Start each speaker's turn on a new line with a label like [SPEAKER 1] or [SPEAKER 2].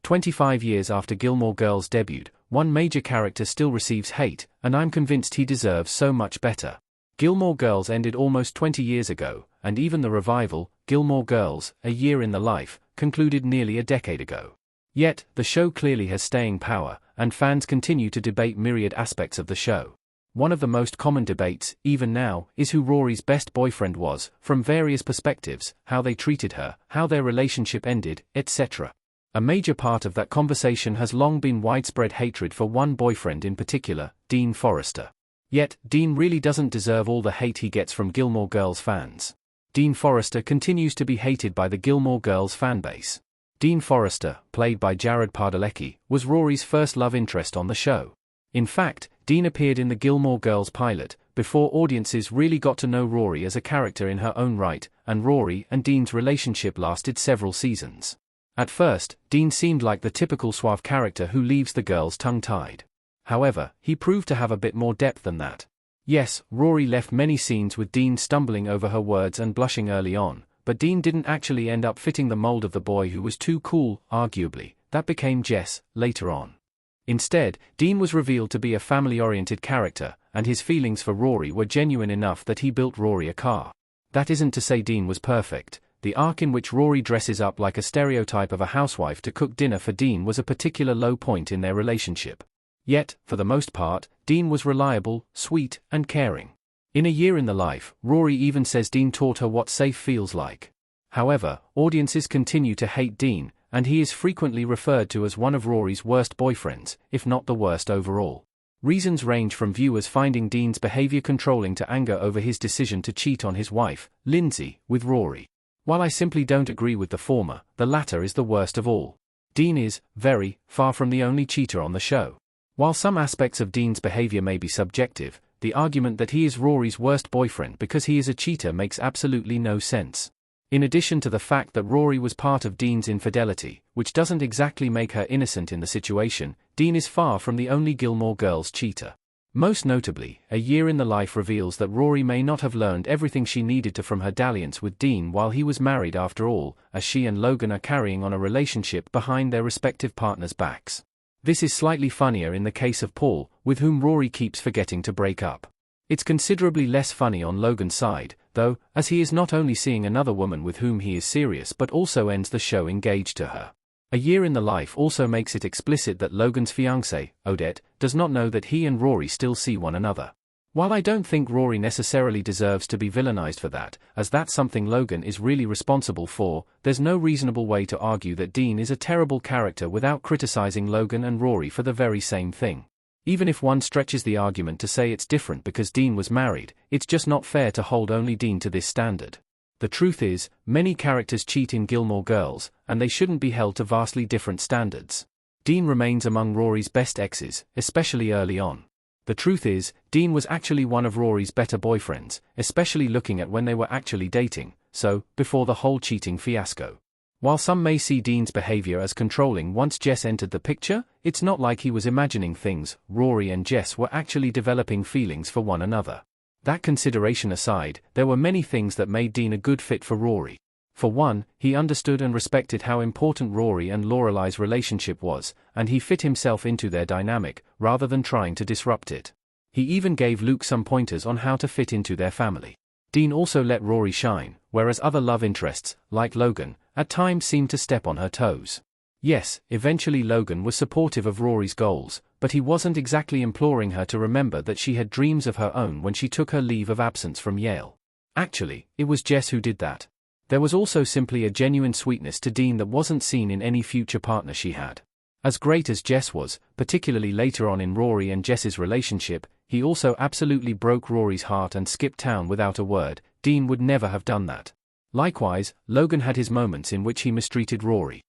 [SPEAKER 1] 25 years after Gilmore Girls debuted, one major character still receives hate, and I'm convinced he deserves so much better. Gilmore Girls ended almost 20 years ago, and even the revival, Gilmore Girls, A Year in the Life, concluded nearly a decade ago. Yet, the show clearly has staying power, and fans continue to debate myriad aspects of the show. One of the most common debates, even now, is who Rory's best boyfriend was, from various perspectives, how they treated her, how their relationship ended, etc. A major part of that conversation has long been widespread hatred for one boyfriend in particular, Dean Forrester. Yet, Dean really doesn't deserve all the hate he gets from Gilmore Girls fans. Dean Forrester continues to be hated by the Gilmore Girls fanbase. Dean Forrester, played by Jared Padalecki, was Rory's first love interest on the show. In fact, Dean appeared in the Gilmore Girls pilot, before audiences really got to know Rory as a character in her own right, and Rory and Dean's relationship lasted several seasons. At first, Dean seemed like the typical suave character who leaves the girls tongue-tied. However, he proved to have a bit more depth than that. Yes, Rory left many scenes with Dean stumbling over her words and blushing early on, but Dean didn't actually end up fitting the mold of the boy who was too cool, arguably. That became Jess, later on. Instead, Dean was revealed to be a family-oriented character, and his feelings for Rory were genuine enough that he built Rory a car. That isn't to say Dean was perfect. The arc in which Rory dresses up like a stereotype of a housewife to cook dinner for Dean was a particular low point in their relationship. Yet, for the most part, Dean was reliable, sweet, and caring. In A Year in the Life, Rory even says Dean taught her what safe feels like. However, audiences continue to hate Dean, and he is frequently referred to as one of Rory's worst boyfriends, if not the worst overall. Reasons range from viewers finding Dean's behavior controlling to anger over his decision to cheat on his wife, Lindsay, with Rory. While I simply don't agree with the former, the latter is the worst of all. Dean is, very, far from the only cheater on the show. While some aspects of Dean's behavior may be subjective, the argument that he is Rory's worst boyfriend because he is a cheater makes absolutely no sense. In addition to the fact that Rory was part of Dean's infidelity, which doesn't exactly make her innocent in the situation, Dean is far from the only Gilmore Girls cheater. Most notably, A Year in the Life reveals that Rory may not have learned everything she needed to from her dalliance with Dean while he was married after all, as she and Logan are carrying on a relationship behind their respective partners' backs. This is slightly funnier in the case of Paul, with whom Rory keeps forgetting to break up. It's considerably less funny on Logan's side, though, as he is not only seeing another woman with whom he is serious but also ends the show engaged to her. A Year in the Life also makes it explicit that Logan's fiancée, Odette, does not know that he and Rory still see one another. While I don't think Rory necessarily deserves to be villainized for that, as that's something Logan is really responsible for, there's no reasonable way to argue that Dean is a terrible character without criticizing Logan and Rory for the very same thing. Even if one stretches the argument to say it's different because Dean was married, it's just not fair to hold only Dean to this standard. The truth is, many characters cheat in Gilmore Girls, and they shouldn't be held to vastly different standards. Dean remains among Rory's best exes, especially early on. The truth is, Dean was actually one of Rory's better boyfriends, especially looking at when they were actually dating, so, before the whole cheating fiasco. While some may see Dean's behavior as controlling once Jess entered the picture, it's not like he was imagining things. Rory and Jess were actually developing feelings for one another. That consideration aside, there were many things that made Dean a good fit for Rory. For one, he understood and respected how important Rory and Lorelei's relationship was, and he fit himself into their dynamic, rather than trying to disrupt it. He even gave Luke some pointers on how to fit into their family. Dean also let Rory shine, whereas other love interests, like Logan, at times seemed to step on her toes. Yes, eventually Logan was supportive of Rory's goals, but he wasn't exactly imploring her to remember that she had dreams of her own when she took her leave of absence from Yale. Actually, it was Jess who did that. There was also simply a genuine sweetness to Dean that wasn't seen in any future partner she had. As great as Jess was, particularly later on in Rory and Jess's relationship, he also absolutely broke Rory's heart and skipped town without a word. Dean would never have done that. Likewise, Logan had his moments in which he mistreated Rory.